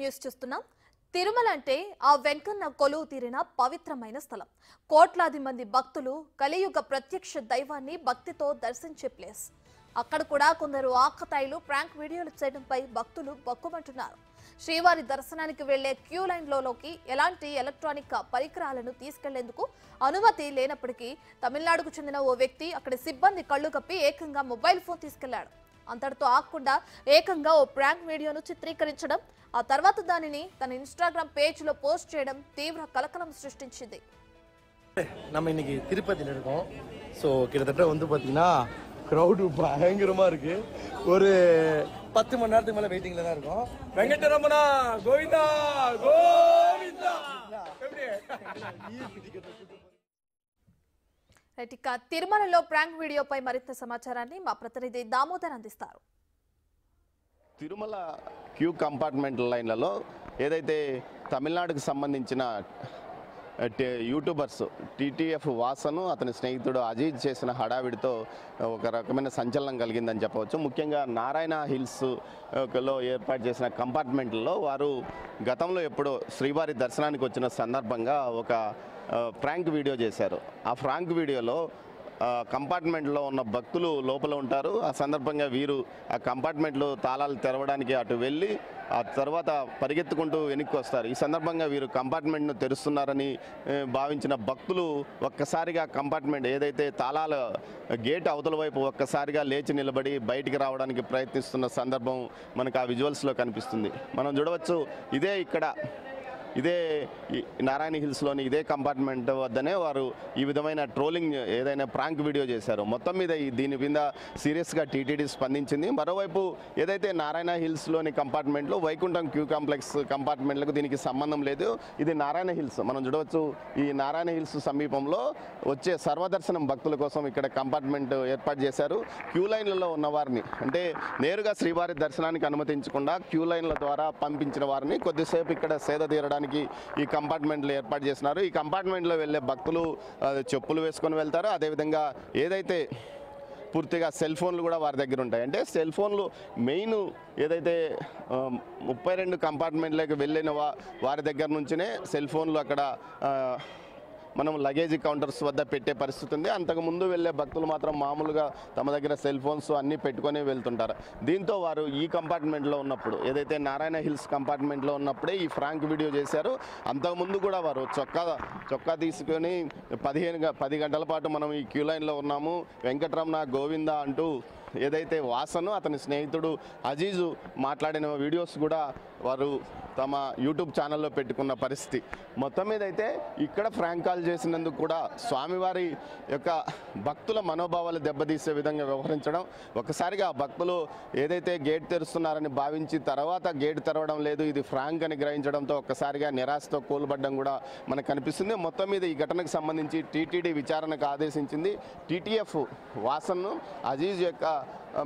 News చూస్తున్నాం. తిరుమల అంటే ఆ వెంకన్న కొలువు తీరిన పవిత్రమైన స్థలం. కోట్లాది మంది భక్తులు కలియుగ ప్రత్యక్ష దైవాన్ని భక్తితో దర్శించే ప్లేస్. అక్కడ కూడా కొందరు ఆకతాయిలు ప్రాంక్ వీడియోలు చేయడంపై భక్తులు బక్కుమంటున్నారు. శ్రీవారి దర్శనానికి వెళ్లే క్యూ లైన్లోకి ఎలాంటి ఎలక్ట్రానిక్ పరికరాలను తీసుకెళ్లేందుకు అనుమతి లేనప్పటికీ తమిళనాడుకు చెందిన ఓ వ్యక్తి అక్కడి సిబ్బంది కళ్లు కప్పి ఏకంగా మొబైల్ ఫోన్ తీసుకెళ్లాడు. అంతటితో ఆగకుండా ఏకంగా ఓ ప్రాంక్ వీడియోను చిత్రీకరించడం, ఆ తర్వాత దానిని తన ఇన్స్టాగ్రామ్ పేజ్ లో పోస్ట్ చేయడం తీవ్ర కలకలం సృష్టించింది. நம்ம இன்னைக்கு திருப்பதியில் இருக்கோம். ஸோ கிட்டத்தட்ட வந்து பார்த்தீங்கன்னா க்ரௌடு பயங்கரமாக இருக்கு. ஒரு 10 மணி நேரத்துக்கு மேலே வெயிட்டிங்கில் தான் இருக்கோம். வெங்கடரமணா கோவிந்தா கோவிந்தா. ఇక తిరుమలలో ప్రాంక్ వీడియోపై మరింత సమాచారాన్ని మా ప్రతినిధి దామోదర్ అందిస్తారు. తిరుమల క్యూ కంపార్ట్మెంట్ లైన్లలో ఏదైతే తమిళనాడుకు సంబంధించిన యూట్యూబర్స్ టీటీఎఫ్ వాసను అతని స్నేహితుడు అజీజ్ చేసిన హడావిడితో ఒక రకమైన సంచలనం కలిగిందని చెప్పవచ్చు. ముఖ్యంగా నారాయణ హిల్స్లో ఏర్పాటు చేసిన కంపార్ట్మెంట్లో వారు గతంలో ఎప్పుడో శ్రీవారి దర్శనానికి వచ్చిన సందర్భంగా ఒక ప్రాంక్ వీడియో చేశారు. ఆ ప్రాంక్ వీడియోలో కంపార్ట్మెంట్లో ఉన్న భక్తులు లోపల ఉంటారు. ఆ సందర్భంగా వీరు ఆ కంపార్ట్మెంట్లో తాళాలు తెరవడానికి అటు వెళ్ళి ఆ తర్వాత పరిగెత్తుకుంటూ వెనక్కి వస్తారు. ఈ సందర్భంగా వీరు కంపార్ట్మెంట్ను తెరుస్తున్నారని భావించిన భక్తులు ఒక్కసారిగా కంపార్ట్మెంట్ ఏదైతే తాళాల గేట్ అవతల వైపు ఒక్కసారిగా లేచి నిలబడి బయటికి రావడానికి ప్రయత్నిస్తున్న సందర్భం మనకు ఆ విజువల్స్లో కనిపిస్తుంది. మనం చూడవచ్చు. ఇదే నారాయణ హిల్స్లోని ఇదే కంపార్ట్మెంట్ వద్దనే వారు ఈ విధమైన ట్రోలింగ్ ఏదైనా ప్రాంక్ వీడియో చేశారు. మొత్తం మీద దీని మీద సీరియస్గా టీటీడీ స్పందించింది. మరోవైపు ఏదైతే నారాయణ హిల్స్లోని కంపార్ట్మెంట్లో వైకుంఠం క్యూ కాంప్లెక్స్ కంపార్ట్మెంట్లకు దీనికి సంబంధం లేదు. ఇది నారాయణ హిల్స్. మనం చూడవచ్చు. ఈ నారాయణ హిల్స్ సమీపంలో వచ్చే సర్వదర్శనం భక్తుల కోసం ఇక్కడ కంపార్ట్మెంట్ ఏర్పాటు చేశారు. క్యూ లైన్లలో ఉన్న వారిని అంటే నేరుగా శ్రీవారి దర్శనానికి అనుమతించకుండా క్యూ లైన్ల ద్వారా పంపించిన వారిని కొద్దిసేపు ఇక్కడ సేద తీరడానికి ఈ కంపార్ట్మెంట్లో ఏర్పాటు చేస్తున్నారు. ఈ కంపార్ట్మెంట్లో వెళ్ళే భక్తులు చెప్పులు వేసుకొని వెళ్తారు. అదేవిధంగా ఏదైతే పూర్తిగా సెల్ ఫోన్లు కూడా వారి దగ్గర ఉంటాయి. అంటే సెల్ ఫోన్లు మెయిన్ ఏదైతే 32 కంపార్ట్మెంట్లోకి వెళ్ళిన వారి దగ్గర నుంచినే సెల్ ఫోన్లు అక్కడ మనం లగేజ్ కౌంటర్స్ వద్ద పెట్టే పరిస్థితి ఉంది. అంతకుముందు వెళ్ళే భక్తులు మాత్రం మామూలుగా తమ దగ్గర సెల్ ఫోన్స్ అన్నీ పెట్టుకొని వెళ్తుంటారు. దీంతో వారు ఈ కంపార్ట్మెంట్లో ఉన్నప్పుడు ఏదైతే నారాయణ హిల్స్ కంపార్ట్మెంట్లో ఉన్నప్పుడే ఈ ఫ్రాంక్ వీడియో చేశారు. అంతకుముందు కూడా వారు చొక్కా తీసుకొని 10 గంటల పాటు మనం ఈ క్యూ లైన్లో ఉన్నాము, వెంకటరమణ గోవిందా అంటూ ఏదైతే వాసను అతని స్నేహితుడు అజీజు మాట్లాడిన వీడియోస్ కూడా వారు తమ యూట్యూబ్ ఛానల్లో పెట్టుకున్న పరిస్థితి. మొత్తం మీద అయితే ఇక్కడ ఫ్రాంక్ కాల్ చేసినందుకు కూడా స్వామివారి యొక్క భక్తుల మనోభావాలు దెబ్బతీసే విధంగా వ్యవహరించడం, ఒకసారిగా భక్తులు ఏదైతే గేట్ తెరుస్తున్నారని భావించి తర్వాత గేట్ తెరవడం లేదు, ఇది ఫ్రాంక్ అని గ్రహించడంతో ఒక్కసారిగా నిరాశతో కూలబడ్డం కూడా మనకు కనిపిస్తుంది. మొత్తం మీద ఈ ఘటనకు సంబంధించి టీటీడీ విచారణకు ఆదేశించింది. టీటీఎఫ్ వాసన్ను అజీజ్ యొక్క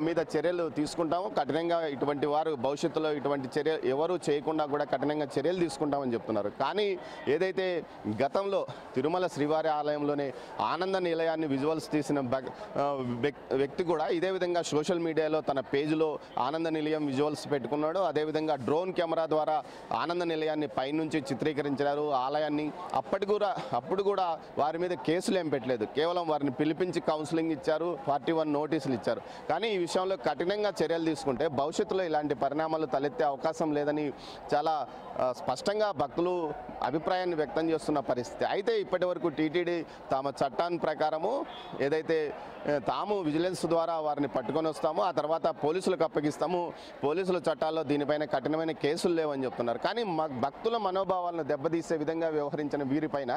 మీద చర్యలు తీసుకుంటాము. కఠినంగా ఇటువంటి వారు భవిష్యత్తులో ఇటువంటి చర్య ఎవరు చేయకుండా కూడా కఠినంగా చర్యలు తీసుకుంటామని చెప్తున్నారు. కానీ ఏదైతే గతంలో తిరుమల శ్రీవారి ఆలయంలోనే ఆనంద నిలయాన్ని విజువల్స్ తీసిన వ్యక్తి కూడా ఇదే విధంగా సోషల్ మీడియాలో తన పేజ్లో ఆనంద నిలయం విజువల్స్ పెట్టుకున్నాడు. అదేవిధంగా డ్రోన్ కెమెరా ద్వారా ఆనంద నిలయాన్ని పైనుంచి చిత్రీకరించారు ఆలయాన్ని. అప్పుడు కూడా వారి మీద కేసులు ఏం పెట్టలేదు, కేవలం వారిని పిలిపించి కౌన్సిలింగ్ ఇచ్చారు, 41 నోటీసులు ఇచ్చారు. కానీ ఈ విషయంలో కఠినంగా చర్యలు తీసుకుంటే భవిష్యత్తులో ఇలాంటి పరిణామాలు తలెత్తే అవకాశం లేదని చాలా స్పష్టంగా భక్తులు అభిప్రాయాన్ని వ్యక్తం చేస్తున్న పరిస్థితి. అయితే ఇప్పటి వరకు టీటీడీ తమ చట్టాన్ని ప్రకారము ఏదైతే తాము విజిలెన్స్ ద్వారా వారిని పట్టుకొని వస్తామో ఆ తర్వాత పోలీసులకు అప్పగిస్తాము, పోలీసుల చట్టాల్లో దీనిపైన కఠినమైన కేసులు లేవని చెప్తున్నారు. కానీ భక్తుల మనోభావాలను దెబ్బతీసే విధంగా వ్యవహరించిన వీరిపైన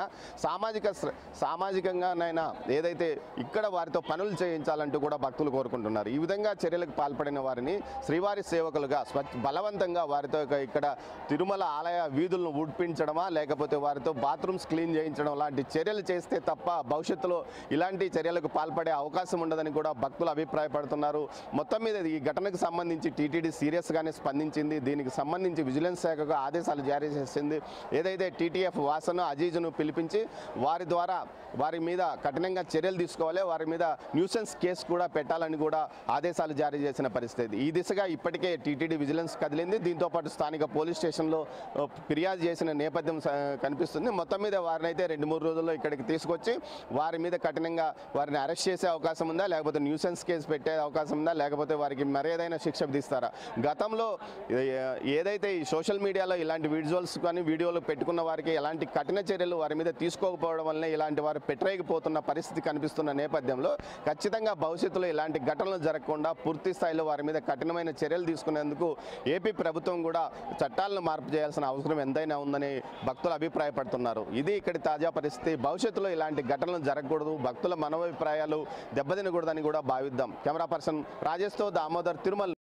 సామాజికంగానైనా ఏదైతే ఇక్కడ వారితో పనులు చేయించాలంటూ కూడా భక్తులు కోరుకుంటున్నారు. ఈ విధంగా చర్యలకు పాల్పడిన వారిని శ్రీవారి సేవకులుగా బలవంతంగా వారితో ఇక్కడ తిరుమల ఆలయ వీధులను ఊడ్పించడమా లేకపోతే వారితో బాత్రూమ్స్ క్లీన్ చేయించడం లాంటి చర్యలు చేస్తే తప్ప భవిష్యత్తులో ఇలాంటి చర్యలకు పాల్పడే అవకాశం ఉండదని కూడా భక్తులు అభిప్రాయపడుతున్నారు. మొత్తం మీద ఈ ఘటనకు సంబంధించి టీటీడీ సీరియస్గానే స్పందించింది. దీనికి సంబంధించి విజిలెన్స్ శాఖకు ఆదేశాలు జారీ చేసింది. ఏదైతే టీటీఎఫ్ వాసను అజీజును పిలిపించి వారి ద్వారా వారి మీద కఠినంగా చర్యలు తీసుకోవాలి, వారి మీద న్యూసెన్స్ కేసు కూడా పెట్టాలని కూడా ఆదేశాలు జారీ చేసిన పరిస్థితి. ఈ దిశగా ఇప్పటికే టీటీడీ విజిలెన్స్ కదిలింది. దీంతోపాటు స్థానిక పోలీస్ స్టేషన్లో ఫిర్యాదు చేసిన నేపథ్యం కనిపిస్తుంది. మొత్తం మీద వారిని అయితే 2-3 రోజుల్లో ఇక్కడికి తీసుకొచ్చి వారి మీద కఠినంగా వారిని అరెస్ట్ చేసే అవకాశం ఉందా, లేకపోతే న్యూసెన్స్ కేసు పెట్టే అవకాశం ఉందా, లేకపోతే వారికి మరేదైనా శిక్ష విధిస్తారా? గతంలో ఏదైతే ఈ సోషల్ మీడియాలో ఇలాంటి విజువల్స్ కానీ వీడియోలు పెట్టుకున్న వారికి ఎలాంటి కఠిన చర్యలు వారి మీద తీసుకోకపోవడం వల్లనే ఇలాంటి వారు పెట్టరేగిపోతున్న పరిస్థితి కనిపిస్తున్న నేపథ్యంలో ఖచ్చితంగా భవిష్యత్తులో ఇలాంటి ఘటనలు జరగకుండా పూర్తి స్థాయిలో వారి మీద కఠినమైన చర్యలు తీసుకునేందుకు ఏపీ ప్రభుత్వం కూడా చట్టాలను మార్పు చేయాల్సిన అవసరం ఎంతైనా ఉందని భక్తులు అభిప్రాయపడుతున్నారు. ఇది ఇక్కడి తాజా పరిస్థితి. భవిష్యత్తులో ఇలాంటి ఘటనలు జరగకూడదు, భక్తుల మనోభిప్రాయాలు దెబ్బతినకూడదని కూడా భావిద్దాం. కెమెరా పర్సన్ రాజేష్తో దామోదర్, తిరుమల.